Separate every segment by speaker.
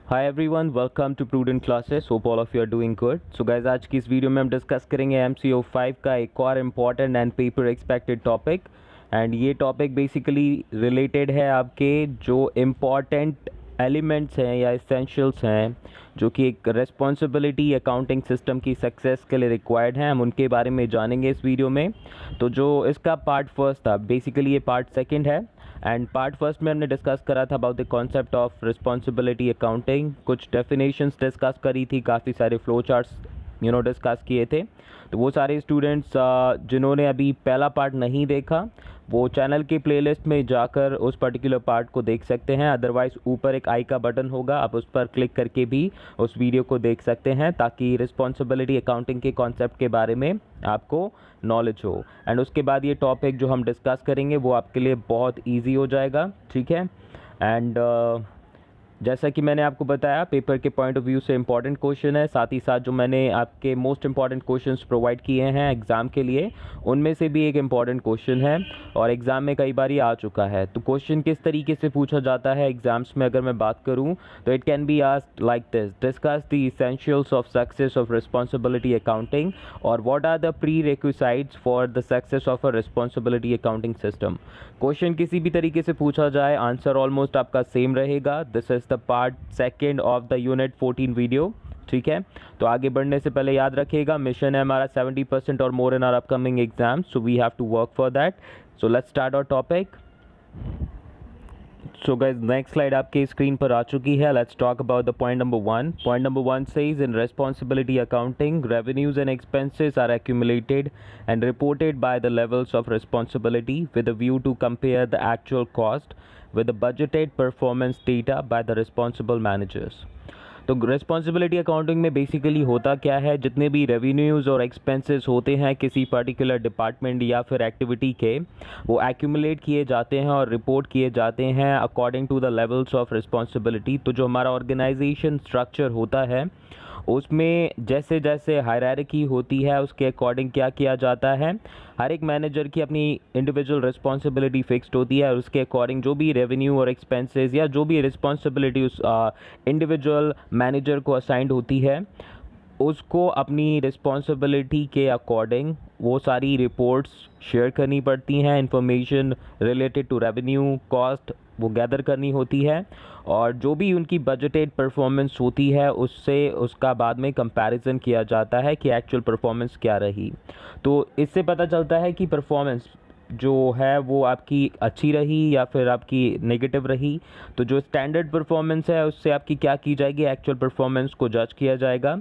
Speaker 1: Hi everyone, welcome to Prudent classes. Hope all of you are doing good. So guys, आज की इस video में हम discuss करेंगे MCO 5 का एक और important and paper expected topic. And ये टॉपिक बेसिकली रिलेटेड है आपके जो इम्पॉर्टेंट एलिमेंट्स हैं या एसेंशियल्स हैं जो कि एक रिस्पॉन्सिबिलिटी अकाउंटिंग सिस्टम की सक्सेस के लिए रिक्वायर्ड हैं। हम उनके बारे में जानेंगे इस वीडियो में। तो जो इसका पार्ट फर्स्ट था, बेसिकली ये पार्ट सेकंड है। एंड पार्ट फर्स्ट में हमने डिस्कस करा था about the concept of responsibility accounting, कुछ डेफिनेशंस डिस्कस करी थी, काफ़ी सारे फ्लो चार्ट्स डिस्कस किए थे। तो वो सारे स्टूडेंट्स जिन्होंने अभी पहला पार्ट नहीं देखा वो चैनल के प्लेलिस्ट में जाकर उस पर्टिकुलर पार्ट को देख सकते हैं। अदरवाइज़ ऊपर एक आई का बटन होगा, आप उस पर क्लिक करके भी उस वीडियो को देख सकते हैं ताकि रिस्पॉन्सिबिलिटी अकाउंटिंग के कॉन्सेप्ट के बारे में आपको नॉलेज हो। एंड उसके बाद ये टॉपिक जो हम डिस्कस करेंगे वो आपके लिए बहुत ईजी हो जाएगा, ठीक है। एंड जैसा कि मैंने आपको बताया, पेपर के पॉइंट ऑफ व्यू से इंपॉर्टेंट क्वेश्चन है। साथ ही साथ जो मैंने आपके मोस्ट इंपॉर्टेंट क्वेश्चंस प्रोवाइड किए हैं एग्ज़ाम के लिए, उनमें से भी एक इम्पॉर्टेंट क्वेश्चन है और एग्ज़ाम में कई बार ये आ चुका है। तो क्वेश्चन किस तरीके से पूछा जाता है एग्ज़ाम्स में अगर मैं बात करूँ तो it can be asked like this: discuss the essentials of success of responsibility accounting और what are the prerequisites for the success of a responsibility accounting system. Question किसी भी तरीके से पूछा जाए, आंसर ऑलमोस्ट आपका सेम रहेगा। This is the part second of the unit 14 video, ठीक है। तो आगे बढ़ने से पहले याद रखिएगा, मिशन है हमारा 70% और more in our upcoming exam, so we have to work for that. So let's start our topic. So guys, next slide आपके स्क्रीन पर आ चुकी है। Let's talk about the point number 1। Point number 1 says in responsibility accounting revenues and expenses are accumulated and reported by the levels of responsibility with a view to compare the actual cost with the budgeted performance data by the responsible managers। तो responsibility accounting में basically होता क्या है, जितने भी revenues और expenses होते हैं किसी पर्टिकुलर डिपार्टमेंट या फिर एक्टिविटी के, वो एक्यूमुलेट किए जाते हैं और रिपोर्ट किए जाते हैं according to the levels of responsibility. तो जो हमारा ऑर्गेनाइजेशन स्ट्रक्चर होता है उसमें जैसे जैसे हायरार्की होती है उसके अकॉर्डिंग क्या किया जाता है, हर एक मैनेजर की अपनी इंडिविजुअल रिस्पॉन्सिबिलिटी फिक्स्ड होती है और उसके अकॉर्डिंग जो भी रेवेन्यू और एक्सपेंसेस या जो भी रिस्पॉन्सिबिलिटी उस इंडिविजुअल मैनेजर को असाइंड होती है उसको अपनी रिस्पॉन्सिबिलिटी के अकॉर्डिंग वो सारी रिपोर्ट्स शेयर करनी पड़ती हैं। Information related to revenue cost वो गैदर करनी होती है और जो भी उनकी बजटेड परफॉर्मेंस होती है उससे उसका बाद में कंपैरिजन किया जाता है कि एक्चुअल परफॉर्मेंस क्या रही। तो इससे पता चलता है कि परफॉर्मेंस जो है वो आपकी अच्छी रही या फिर आपकी नेगेटिव रही। तो जो स्टैंडर्ड परफॉर्मेंस है उससे आपकी क्या की जाएगी, एक्चुअल परफॉर्मेंस को जज किया जाएगा।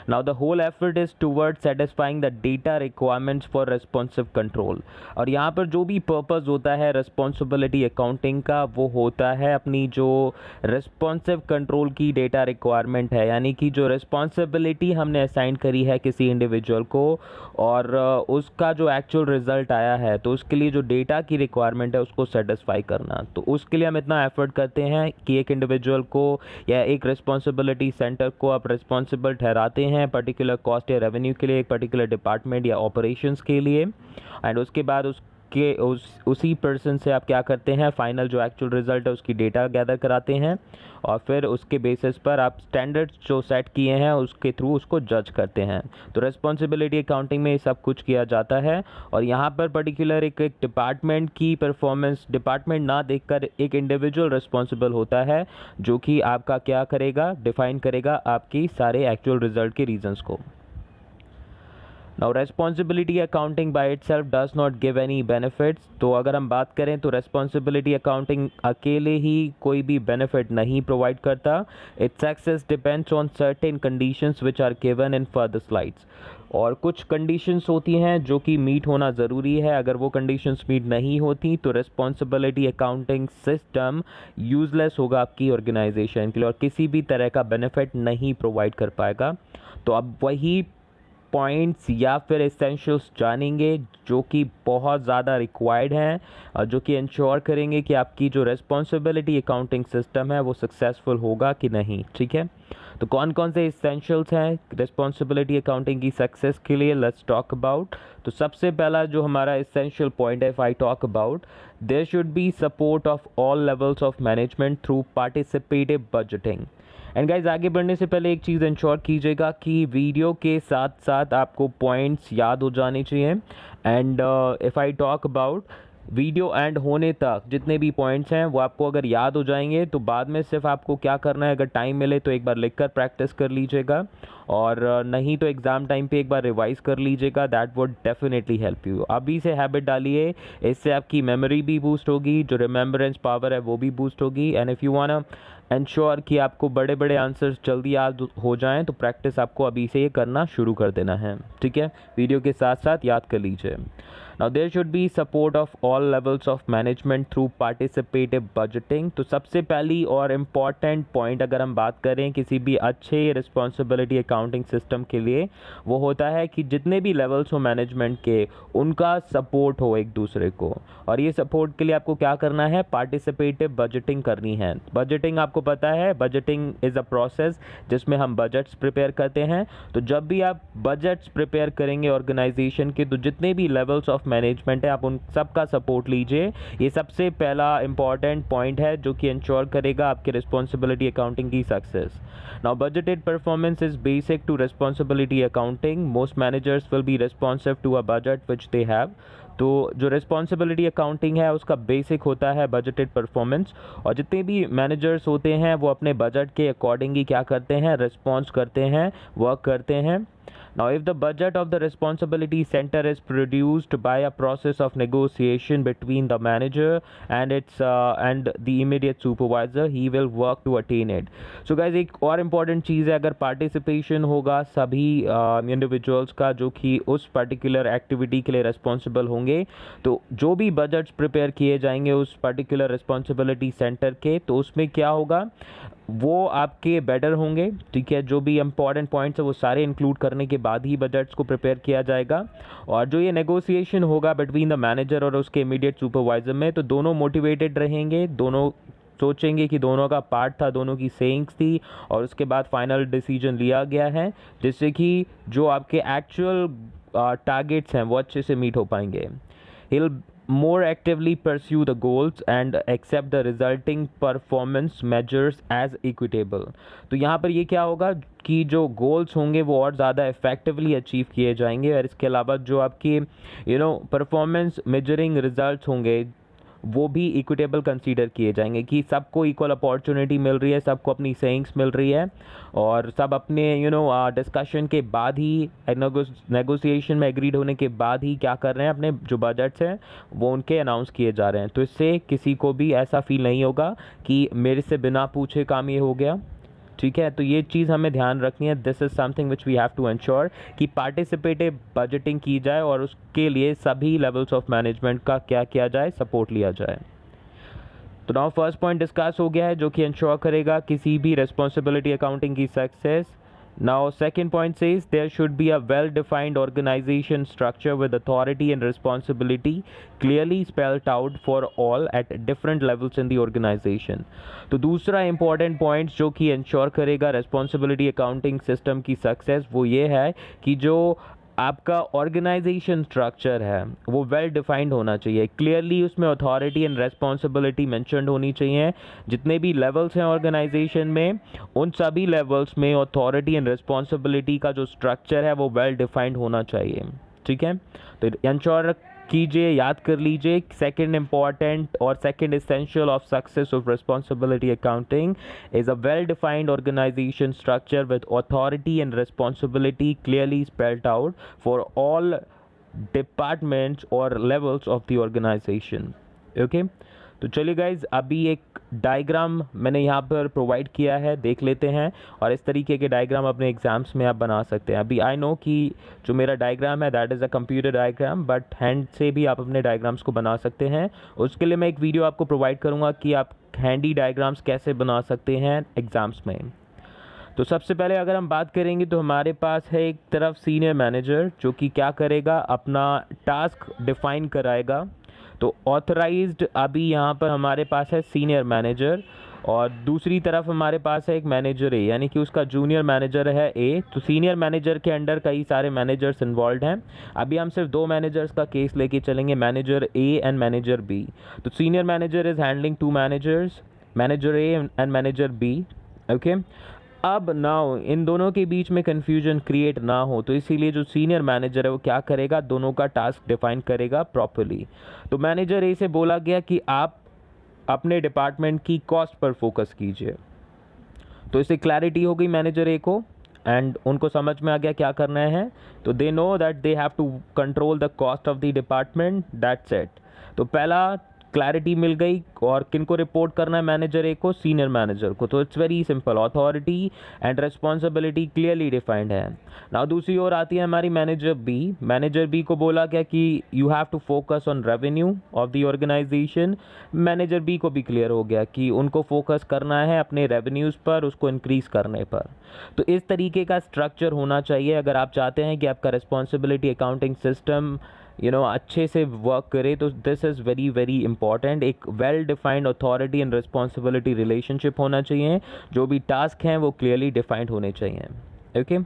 Speaker 1: Now the whole effort is toward satisfying the data requirements for responsive control. और यहाँ पर जो भी पर्पस होता है रिस्पॉन्सिबिलिटी अकाउंटिंग का वो होता है अपनी जो रिस्पॉन्सिव कंट्रोल की डेटा रिक्वायरमेंट है, यानी कि जो रिस्पॉन्सिबिलिटी हमने असाइन करी है किसी इंडिविजुअल को और उसका जो एक्चुअल रिजल्ट आया है तो उसके लिए जो डेटा की रिक्वायरमेंट है उसको सेटिस्फाई करना। तो उसके लिए हम इतना एफर्ट करते हैं कि एक इंडिविजुअल को या एक रिस्पॉन्सिबिलिटी सेंटर को आप रिस्पॉन्सिबल ठहराते हैं पर्टिकुलर कॉस्ट या रेवेन्यू के लिए, एक पर्टिकुलर डिपार्टमेंट या ऑपरेशंस के लिए। एंड उसके बाद उसी पर्सन से आप क्या करते हैं, फाइनल जो एक्चुअल रिजल्ट है उसकी डेटा गैदर कराते हैं और फिर उसके बेसिस पर आप स्टैंडर्ड्स जो सेट किए हैं उसके थ्रू उसको जज करते हैं। तो रिस्पॉन्सिबिलिटी अकाउंटिंग में ये सब कुछ किया जाता है और यहाँ पर पर्टिकुलर एक डिपार्टमेंट की परफॉर्मेंस डिपार्टमेंट ना देखकर एक इंडिविजुअल रिस्पॉन्सिबल होता है जो कि आपका क्या करेगा, डिफाइन करेगा आपकी सारे एक्चुअल रिजल्ट के रीजंस को। Now responsibility accounting by itself does not give any benefits. तो अगर हम बात करें तो रिस्पॉन्सिबिलिटी अकाउंटिंग अकेले ही कोई भी बेनिफिट नहीं प्रोवाइड करता। Its success depends on certain conditions which are given in further slides. और कुछ कंडीशंस होती हैं जो कि मीट होना ज़रूरी है, अगर वो कंडीशंस मीट नहीं होती तो रिस्पॉन्सिबिलिटी अकाउंटिंग सिस्टम यूज़लेस होगा आपकी ऑर्गेनाइजेशन के लिए और किसी भी तरह का बेनिफिट नहीं प्रोवाइड कर पाएगा। तो अब वही पॉइंट्स या फिर एसेंशियल्स जानेंगे जो कि बहुत ज़्यादा रिक्वायर्ड हैं और जो कि इंश्योर करेंगे कि आपकी जो रिस्पॉन्सिबिलिटी अकाउंटिंग सिस्टम है वो सक्सेसफुल होगा कि नहीं, ठीक है। तो कौन कौन से एसेंशियल्स हैं रिस्पॉन्सिबिलिटी अकाउंटिंग की सक्सेस के लिए, लेट्स टॉक अबाउट। तो सबसे पहला जो हमारा एसेंशियल पॉइंट है, if I talk about their should be support of all levels of management through participative budgeting. And guys आगे बढ़ने से पहले एक चीज़ इंश्योर कीजिएगा कि वीडियो के साथ साथ आपको पॉइंट्स याद हो जाने चाहिए। And if I talk about video and होने तक जितने भी पॉइंट्स हैं वो आपको अगर याद हो जाएंगे तो बाद में सिर्फ आपको क्या करना है, अगर टाइम मिले तो एक बार लिखकर प्रैक्टिस कर लीजिएगा, और नहीं तो एग्ज़ाम टाइम पे एक बार रिवाइज कर लीजिएगा। That would definitely help you. अभी से हैबिट डालिए, इससे आपकी मेमोरी भी बूस्ट होगी, जो रिमेंबरेंस पावर है वो भी बूस्ट होगी। And if you want ensure कि आपको बड़े बड़े आंसर्स जल्दी याद हो जाएं तो प्रैक्टिस आपको अभी से ये करना शुरू कर देना है, ठीक है। वीडियो के साथ साथ याद कर लीजिए। Now there should be support of all levels of management through participative budgeting। तो सबसे पहली और इम्पॉर्टेंट पॉइंट अगर हम बात करें किसी भी अच्छे रिस्पॉन्सिबिलिटी अकाउंटिंग सिस्टम के लिए, वो होता है कि जितने भी लेवल्स हो मैनेजमेंट के उनका सपोर्ट हो एक दूसरे को। और ये सपोर्ट के लिए आपको क्या करना है, पार्टिसिपेटिव बजटिंग करनी है। बजटिंग आपको पता है, बजटिंग इज़ अ प्रोसेस जिसमें हम बजट्स प्रिपेयर करते हैं। तो जब भी आप बजट्स प्रिपेयर करेंगे ऑर्गेनाइजेशन के, तो जितने भी लेवल्स ऑफ मैनेजमेंट है आप उन सब का सपोर्ट लीजिए। ये सबसे पहला इंपॉर्टेंट पॉइंट है जो कि इंश्योर करेगा आपके रिस्पॉन्सिबिलिटी अकाउंटिंग की success. Now budgeted performance is basic to responsibility accounting. Most managers will be responsive to a budget which they have. तो जो रिस्पॉन्सिबिलिटी अकाउंटिंग है उसका बेसिक होता है बजटेड परफॉर्मेंस, और जितने भी मैनेजर्स होते हैं वो अपने बजट के अकॉर्डिंग ही क्या करते हैं, रिस्पॉन्स करते हैं, वर्क करते हैं। Now, if the budget of the responsibility center is produced by a process of negotiation between the manager and the immediate supervisor, he will work to attain it. So, guys, एक और important चीज़ है, अगर participation होगा सभी individuals का जो कि उस particular activity के लिए responsible होंगे, तो जो भी budgets prepare किए जाएंगे उस particular responsibility center के, तो उसमें क्या होगा, वो आपके बेटर होंगे, ठीक है। जो भी इंपॉर्टेंट पॉइंट्स है वो सारे इंक्लूड करने के बाद ही बजट्स को प्रिपेयर किया जाएगा। और जो ये नेगोशिएशन होगा बिटवीन द मैनेजर और उसके इमीडिएट सुपरवाइजर में, तो दोनों मोटिवेटेड रहेंगे, दोनों सोचेंगे कि दोनों का पार्ट था, दोनों की सेइंग्स थी, और उसके बाद फाइनल डिसीजन लिया गया है जिससे कि जो आपके एक्चुअल टारगेट्स हैं वो अच्छे से मीट हो पाएंगे। He'll more actively pursue the goals and accept the resulting performance measures as equitable। तो यहाँ पर ये क्या होगा कि जो गोल्स होंगे वो और ज़्यादा इफेक्टिवली अचीव किए जाएंगे, और इसके अलावा जो आपकी परफॉर्मेंस मेजरिंग रिजल्ट्स होंगे वो भी इक्विटेबल कंसीडर किए जाएंगे कि सबको इक्वल अपॉर्चुनिटी मिल रही है, सबको अपनी सेइंग्स मिल रही है, और सब अपने डिस्कशन के बाद ही, नेगोशिएशन में एग्रीड होने के बाद ही क्या कर रहे हैं, अपने जो बजट्स हैं वो उनके अनाउंस किए जा रहे हैं। तो इससे किसी को भी ऐसा फील नहीं होगा कि मेरे से बिना पूछे काम ये हो गया, ठीक है। तो ये चीज़ हमें ध्यान रखनी है। This is something which we have to ensure कि पार्टिसिपेटिव बजटिंग की जाए और उसके लिए सभी लेवल्स ऑफ मैनेजमेंट का क्या किया जाए, सपोर्ट लिया जाए। तो नाउ फर्स्ट पॉइंट डिस्कस हो गया है जो कि इंश्योर करेगा किसी भी रिस्पॉन्सिबिलिटी अकाउंटिंग की success. Now, second point says there should be a well-defined organization structure with authority and responsibility clearly spelled out for all at different levels in the organization। तो दूसरा important point जो कि ensure करेगा responsibility accounting system की success वो ये है कि जो आपका ऑर्गेनाइजेशन स्ट्रक्चर है वो वेल डिफाइंड होना चाहिए, क्लियरली उसमें अथॉरिटी एंड रेस्पॉन्सिबिलिटी मेंशन्ड होनी चाहिए। जितने भी लेवल्स हैं ऑर्गेनाइजेशन में उन सभी लेवल्स में अथॉरिटी एंड रेस्पॉन्सिबिलिटी का जो स्ट्रक्चर है वो वेल डिफाइंड होना चाहिए, ठीक है। तो इंश्योर कीजिए, याद कर लीजिए, सेकंड इंपॉर्टेंट और second essential of success of responsibility accounting is a well defined organisation structure with authority and responsibility clearly spelled out for all departments और levels of the organisation, okay. तो चलिए guys, अभी एक diagram मैंने यहाँ पर provide किया है, देख लेते हैं, और इस तरीके के डायग्राम अपने एग्जाम्स में आप बना सकते हैं। अभी आई नो कि जो मेरा डायग्राम है that is a computer diagram, but hand से भी आप अपने डायग्राम्स को बना सकते हैं। उसके लिए मैं एक वीडियो आपको प्रोवाइड करूँगा कि आप हैंडी डायग्राम्स कैसे बना सकते हैं एग्ज़ाम्स में। तो सबसे पहले अगर हम बात करेंगे तो हमारे पास है एक तरफ सीनियर मैनेजर जो कि क्या करेगा, अपना टास्क डिफाइन कराएगा। तो ऑथराइज्ड अभी यहाँ पर हमारे पास है सीनियर मैनेजर, और दूसरी तरफ हमारे पास है एक मैनेजर ए, यानी कि उसका जूनियर मैनेजर है ए। तो सीनियर मैनेजर के अंडर कई सारे मैनेजर्स इन्वॉल्व हैं। अभी हम सिर्फ 2 मैनेजर्स का केस लेके चलेंगे, manager A and manager B. तो senior manager is handling 2 managers, manager A and manager B. Okay, अब नाउ इन दोनों के बीच में कन्फ्यूजन क्रिएट ना हो, तो इसीलिए जो सीनियर मैनेजर है वो क्या करेगा, दोनों का टास्क डिफाइन करेगा प्रॉपरली। तो मैनेजर ए से बोला गया कि आप अपने डिपार्टमेंट की कॉस्ट पर फोकस कीजिए। तो इससे क्लैरिटी हो गई मैनेजर ए को, एंड उनको समझ में आ गया क्या करना है। तो they know that they have to control the cost of the department, that's it. तो पहला क्लैरिटी मिल गई, और किन को रिपोर्ट करना है, मैनेजर ए को, सीनियर मैनेजर को। तो it's very simple, authority and responsibility clearly defined है। नाउ दूसरी ओर आती है हमारी मैनेजर बी। मैनेजर बी को बोला गया कि you have to focus on revenue of the organization. Manager B को भी क्लियर हो गया कि उनको फोकस करना है अपने रेवेन्यूज़ पर, उसको इंक्रीज़ करने पर। तो इस तरीके का स्ट्रक्चर होना चाहिए अगर आप चाहते हैं कि आपका रिस्पॉन्सिबिलिटी अकाउंटिंग सिस्टम अच्छे से वर्क करे। तो this is very very important. एक well defined authority and responsibility relationship होना चाहिए, जो भी टास्क हैं वो क्लियरली डिफाइंड होने चाहिए। ओके,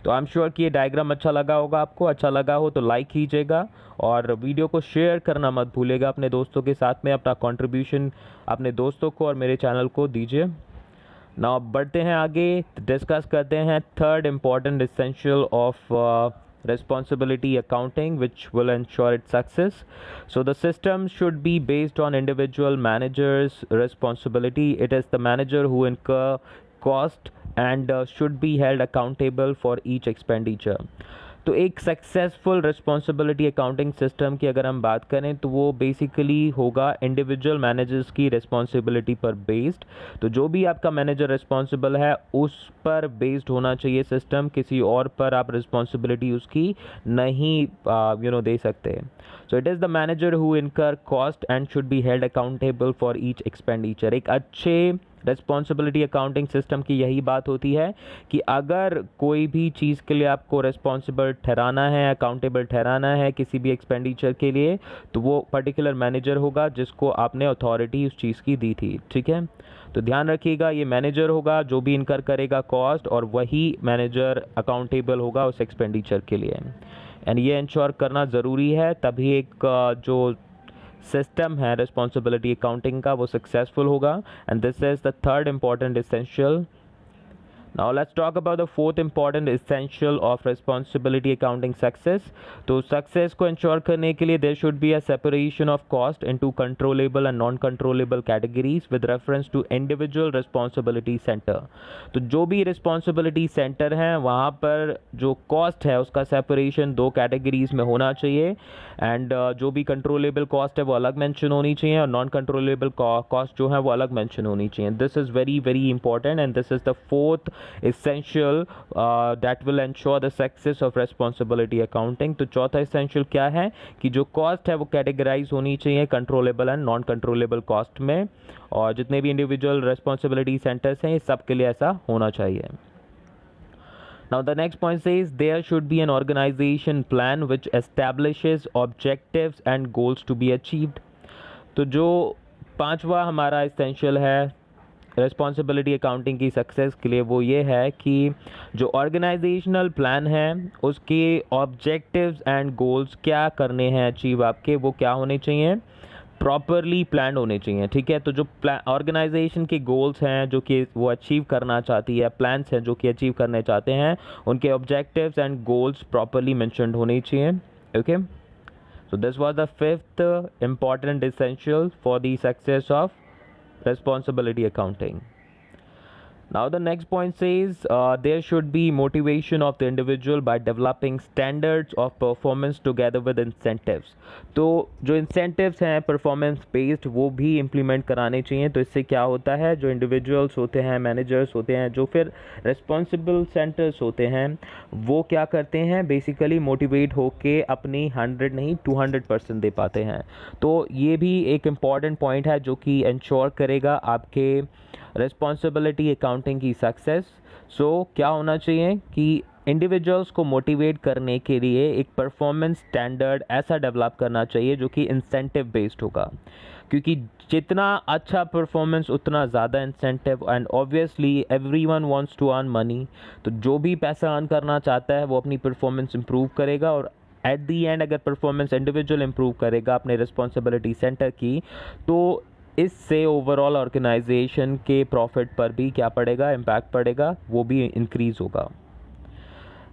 Speaker 1: तो आई एम श्योर कि ये डायग्राम अच्छा लगा होगा आपको। अच्छा लगा हो तो लाइक कीजिएगा, और वीडियो को शेयर करना मत भूलिएगा अपने दोस्तों के साथ में। अपना कंट्रीब्यूशन अपने दोस्तों को और मेरे चैनल को दीजिए। नाउ बढ़ते हैं आगे, डिस्कस करते हैं third important essential of responsibility accounting, which will ensure its success. So the system should be based on individual managers responsibility. It is the manager who incur cost and should be held accountable for each expenditure. तो एक successful responsibility accounting system की अगर हम बात करें तो वो basically होगा इंडिविजुअल मैनेजर्स की रिस्पॉन्सिबिलिटी पर बेस्ड। तो जो भी आपका मैनेजर रिस्पॉन्सिबल है उस पर बेस्ड होना चाहिए सिस्टम, किसी और पर आप रिस्पॉन्सिबिलिटी उसकी नहीं दे सकते। So it is the manager who incur cost and should be held accountable for each expenditure. एक अच्छे रिस्पॉन्सिबिलिटी अकाउंटिंग सिस्टम की यही बात होती है कि अगर कोई भी चीज़ के लिए आपको रिस्पॉन्सिबल ठहराना है, अकाउंटेबल ठहराना है किसी भी एक्सपेंडिचर के लिए, तो वो पर्टिकुलर मैनेजर होगा जिसको आपने अथॉरिटी उस चीज़ की दी थी। ठीक है, तो ध्यान रखिएगा ये मैनेजर होगा जो भी इनकर करेगा कॉस्ट, और वही मैनेजर अकाउंटेबल होगा उस एक्सपेंडिचर के लिए। एंड ये इंश्योर करना ज़रूरी है, तभी एक जो सिस्टम है रिस्पॉन्सिबिलिटी अकाउंटिंग का वो सक्सेसफुल होगा। And this is the third important essential. Now let's talk about the fourth important essential of responsibility accounting success. तो success को ensure करने के लिए there should be a separation of cost into controllable and non-controllable categories with reference to individual responsibility center. तो जो भी responsibility center है वहाँ पर जो cost है उसका separation 2 categories में होना चाहिए, and जो भी controllable cost है वो अलग mention होनी चाहिए, और non-controllable cost जो है वो अलग mention होनी चाहिए. This is very very important, and this is the fourth essential that will ensure the success of responsibility accounting. तो चौथा essential क्या है कि जो cost है वो categorize होनी चाहिए controllable and non controllable cost में, और जितने भी individual responsibility centers हैं ये सब के लिए ऐसा होना चाहिए. Now the next point says there should be an organization plan which establishes objectives and goals to be achieved. तो जो पांचवा हमारा essential है रिस्पॉन्सिबिलिटी अकाउंटिंग की सक्सेस के लिए वो ये है कि जो ऑर्गेनाइजेशनल प्लान है उसके ऑब्जेक्टिव्स एंड गोल्स क्या करने हैं अचीव आपके, वो क्या होने चाहिए, प्रॉपरली प्लान होने चाहिए. ठीक है, तो जो ऑर्गेनाइजेशन के गोल्स हैं जो कि वो अचीव करना चाहती है, प्लान्स हैं जो कि अचीव करने चाहते हैं, उनके objectives and goals properly mentioned होने चाहिए. Okay, so this was the fifth important essential for the success of responsibility accounting. Now the next point says there should be motivation of the individual by developing standards of performance together with incentives. तो जो incentives हैं performance based वो भी implement कराने चाहिए. तो इससे क्या होता है, जो individuals होते हैं, managers होते हैं, जो फिर responsible centers होते हैं, वो क्या करते हैं, basically motivate होके अपनी 100 नहीं 200% दे पाते हैं. तो ये भी एक important point है जो कि ensure करेगा आपके रिस्पॉन्सिबिलिटी अकाउंटिंग की सक्सेस. सो क्या होना चाहिए कि इंडिविजुअल्स को मोटिवेट करने के लिए एक परफॉर्मेंस स्टैंडर्ड ऐसा डेवलप करना चाहिए जो कि इंसेंटिव बेस्ड होगा. क्योंकि जितना अच्छा परफॉर्मेंस उतना ज़्यादा incentive, and obviously everyone wants to earn money. तो जो भी पैसा अर्न करना चाहता है वो अपनी परफॉर्मेंस इंप्रूव करेगा, और एट दी एंड अगर परफॉर्मेंस इंडिविजुअल इंप्रूव करेगा अपने रिस्पॉन्सिबिलिटी सेंटर की, तो इससे ओवरऑल ऑर्गेनाइजेशन के प्रॉफिट पर भी क्या पड़ेगा, इम्पैक्ट पड़ेगा, वो भी इंक्रीज होगा।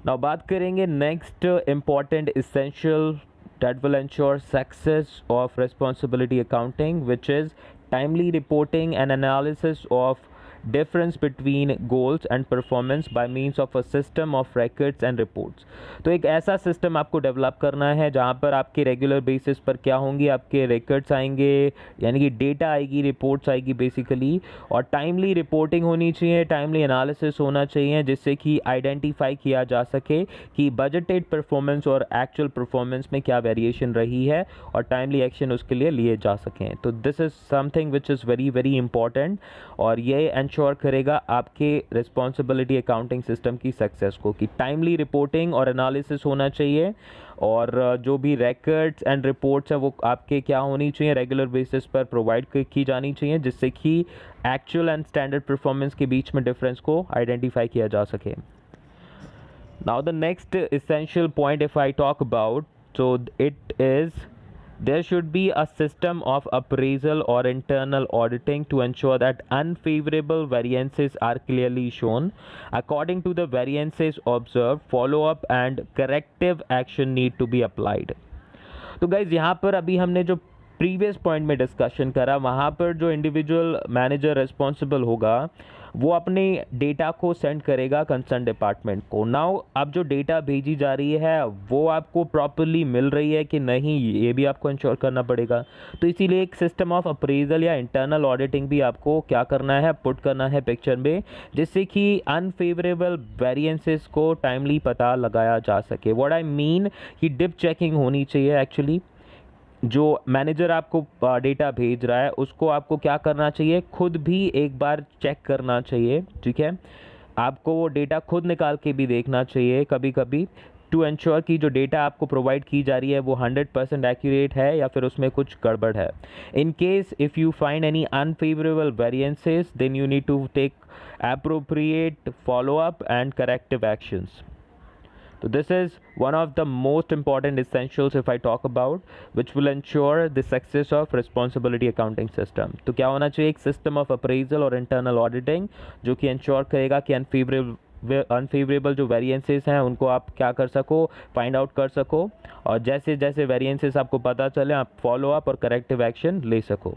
Speaker 1: नाउ बात करेंगे next important essential that will ensure success of responsibility accounting, which is timely reporting and analysis of difference between goals and performance by means of a system of records and reports। तो एक ऐसा system आपको develop करना है जहाँ पर आपके regular basis पर क्या होंगी, आपके रिकॉर्ड्स आएंगे, यानी कि डेटा आएगी, रिपोर्ट्स आएगी बेसिकली, और टाइमली रिपोर्टिंग होनी चाहिए, टाइमली एनालिसिस होना चाहिए, जिससे कि आइडेंटिफाई किया जा सके कि बजटेड परफॉर्मेंस और एक्चुअल परफॉर्मेंस में क्या वेरिएशन रही है, और टाइमली एक्शन उसके लिए लिए जा सकें। तो this is something which is very very important, और ये इंश्योर करेगा आपके रिस्पॉन्सिबिलिटी अकाउंटिंग सिस्टम की सक्सेस को, कि टाइमली रिपोर्टिंग और एनालिसिस होना चाहिए, और जो भी रिकॉर्ड्स एंड रिपोर्ट्स है वो आपके क्या होनी चाहिए, रेगुलर बेसिस पर प्रोवाइड की जानी चाहिए, जिससे कि एक्चुअल एंड स्टैंडर्ड परफॉर्मेंस के बीच में डिफरेंस को आइडेंटिफाई किया जा सके। Now the next essential point if I talk about, so it is there should be a system of appraisal or internal auditing to ensure that unfavorable variances are clearly shown. According to the variances observed, follow up and corrective action need to be applied. तो guys यहाँ पर अभी हमने जो previous point में discussion करा, वहाँ पर जो इंडिविजुअल मैनेजर रिस्पॉन्सिबल होगा वो अपने डेटा को सेंड करेगा कंसर्न डिपार्टमेंट को। नाउ अब जो डेटा भेजी जा रही है वो आपको प्रॉपरली मिल रही है कि नहीं, ये भी आपको इंश्योर करना पड़ेगा। तो इसीलिए एक सिस्टम ऑफ अप्रेजल या इंटरनल ऑडिटिंग भी आपको क्या करना है, पुट करना है पिक्चर में, जिससे कि अनफेवरेबल वेरिएंसेस को टाइमली पता लगाया जा सके। व्हाट आई मीन कि डिप चेकिंग होनी चाहिए। एक्चुअली जो मैनेजर आपको डेटा भेज रहा है उसको आपको क्या करना चाहिए, खुद भी एक बार चेक करना चाहिए, ठीक है। आपको वो डेटा खुद निकाल के भी देखना चाहिए कभी कभी, टू एंश्योर कि जो डेटा आपको प्रोवाइड की जा रही है वो 100% एक्यूरेट है या फिर उसमें कुछ गड़बड़ है। In case if you find any unfavourable variances then you need to take appropriate follow-up and corrective actions. So this is one of the most important essentials if I talk about, which will ensure the success of responsibility accounting system. तो क्या होना चाहिए, एक system of appraisal और internal auditing जो कि ensure करेगा कि अनफेवरेबल जो वेरिएंसेस हैं उनको आप क्या कर सको, फाइंड आउट कर सको, और जैसे जैसे वेरिएंसेस आपको पता चले आप फॉलो अप और करेक्टिव एक्शन ले सको।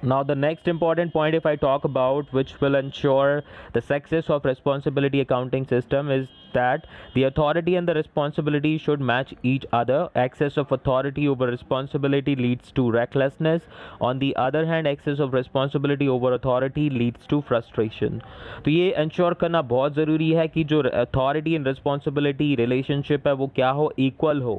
Speaker 1: Now the next important point if I talk about, which will ensure the success of responsibility accounting system, is that the authority and the responsibility should match each other. Excess of authority over responsibility leads to recklessness. On the other hand, excess of responsibility over authority leads to frustration. तो ये ensure करना बहुत ज़रूरी है कि जो authority and responsibility relationship है वो क्या हो, इक्वल हो।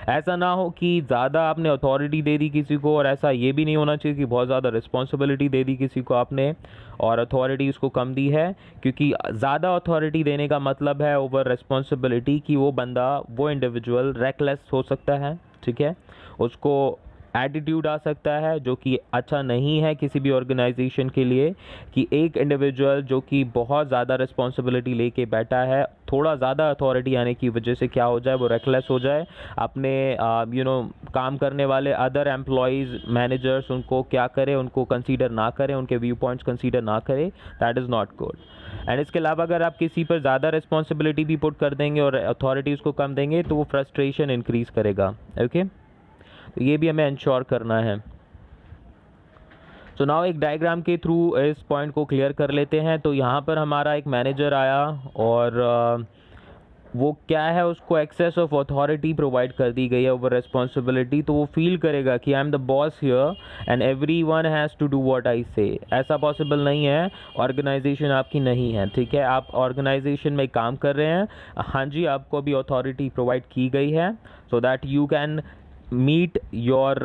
Speaker 1: ऐसा ना हो कि ज़्यादा आपने अथॉरिटी दे दी किसी को, और ऐसा ये भी नहीं होना चाहिए कि बहुत ज़्यादा रिस्पॉन्सिबिलिटी दे दी किसी को आपने और अथॉरिटी उसको कम दी है, क्योंकि ज़्यादा अथॉरिटी देने का मतलब है ओवर रिस्पॉन्सिबिलिटी कि वो बंदा, वो इंडिविजुअल रेकलेस हो सकता है, ठीक है, उसको एटीट्यूड आ सकता है जो कि अच्छा नहीं है किसी भी ऑर्गेनाइजेशन के लिए, कि एक इंडिविजुअल जो कि बहुत ज़्यादा रिस्पॉन्सिबिलिटी लेके बैठा है, थोड़ा ज़्यादा अथॉरिटी आने की वजह से क्या हो जाए, वो रेकलेस हो जाए, अपने काम करने वाले अदर एम्प्लॉयज़, मैनेजर्स, उनको क्या करे, उनको कंसीडर ना करें, उनके व्यू पॉइंट्स कंसीडर ना करें। That is not good. And इसके अलावा अगर आप किसी पर ज़्यादा रिस्पॉन्सिबिलिटी भी पुट कर देंगे और अथॉरिटीज़ को कम देंगे तो वो फ्रस्ट्रेशन इंक्रीज़ करेगा। ओके, तो ये भी हमें इंश्योर करना है। सो नाउ एक डायग्राम के थ्रू इस पॉइंट को क्लियर कर लेते हैं। तो यहाँ पर हमारा एक मैनेजर आया और वो क्या है, उसको एक्सेस ऑफ अथॉरिटी प्रोवाइड कर दी गई है ओवर रिस्पॉन्सिबिलिटी, तो वो फील करेगा कि I am the boss here and everyone has to do what I say. ऐसा पॉसिबल नहीं है, ऑर्गेनाइजेशन आपकी नहीं है, ठीक है, आप ऑर्गेनाइजेशन में काम कर रहे हैं, हाँ जी, आपको भी अथॉरिटी प्रोवाइड की गई है so that you can meet your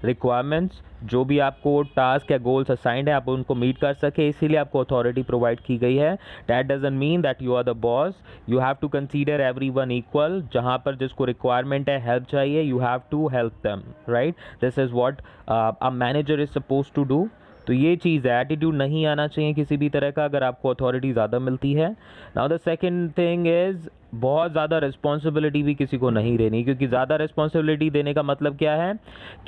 Speaker 1: requirements, जो भी आपको टास्क या गोल्स असाइंड है आप उनको मीट कर सके, इसीलिए आपको अथॉरिटी प्रोवाइड की गई है. That doesn't mean that you are the boss. You have to consider everyone equal. जहाँ पर जिसको रिक्वायरमेंट है, हेल्प चाहिए, you have to help them, right. This is what a manager is suppose to do. तो ये चीज़ है, attitude नहीं आना चाहिए किसी भी तरह का अगर आपको अथॉरिटी ज़्यादा मिलती है. Now the second thing is, बहुत ज़्यादा रिस्पॉन्सिबिलिटी भी किसी को नहीं देनी, क्योंकि ज़्यादा रिस्पॉन्सिबिलिटी देने का मतलब क्या है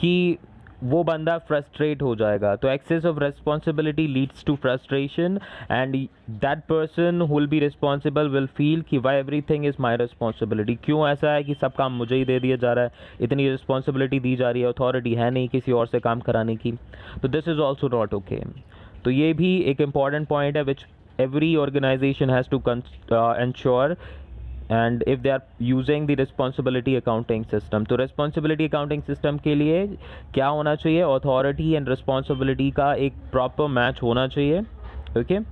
Speaker 1: कि वो बंदा फ्रस्ट्रेट हो जाएगा. तो excess of responsibility leads to frustration and that person who will be responsible will feel कि why everything is my responsibility. क्यों ऐसा है कि सब काम मुझे ही दे दिया जा रहा है, इतनी रिस्पॉन्सिबिलिटी दी जा रही है, अथॉरिटी है नहीं किसी और से काम कराने की. तो this is also not okay. तो ये भी एक इम्पॉर्टेंट पॉइंट है विच every organization has to ensure, and if they are using the responsibility accounting system. तो responsibility accounting system के लिए क्या होना चाहिए, authority and responsibility का एक proper match होना चाहिए. ओके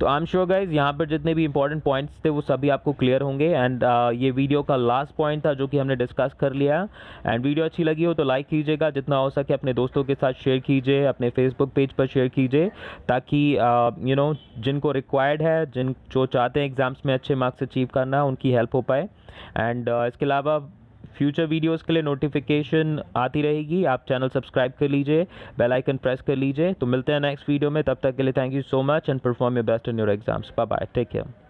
Speaker 1: तो आई एम श्योर गाइज यहाँ पर जितने भी इंपॉर्टेंट पॉइंट्स थे वो सभी आपको क्लियर होंगे. एंड ये वीडियो का लास्ट पॉइंट था जो कि हमने डिस्कस कर लिया. एंड वीडियो अच्छी लगी हो तो लाइक कीजिएगा, जितना हो सके अपने दोस्तों के साथ शेयर कीजिए, अपने फेसबुक पेज पर शेयर कीजिए, ताकि जिनको रिक्वायर्ड है, जो चाहते हैं एग्ज़ाम्स में अच्छे मार्क्स अचीव करना, उनकी हेल्प हो पाए. एंड इसके अलावा फ्यूचर वीडियोस के लिए नोटिफिकेशन आती रहेगी. आप चैनल सब्सक्राइब कर लीजिए, बेल आइकन प्रेस कर लीजिए. तो मिलते हैं नेक्स्ट वीडियो में, तब तक के लिए thank you so much and perform your best in your exams. Bye bye, take care.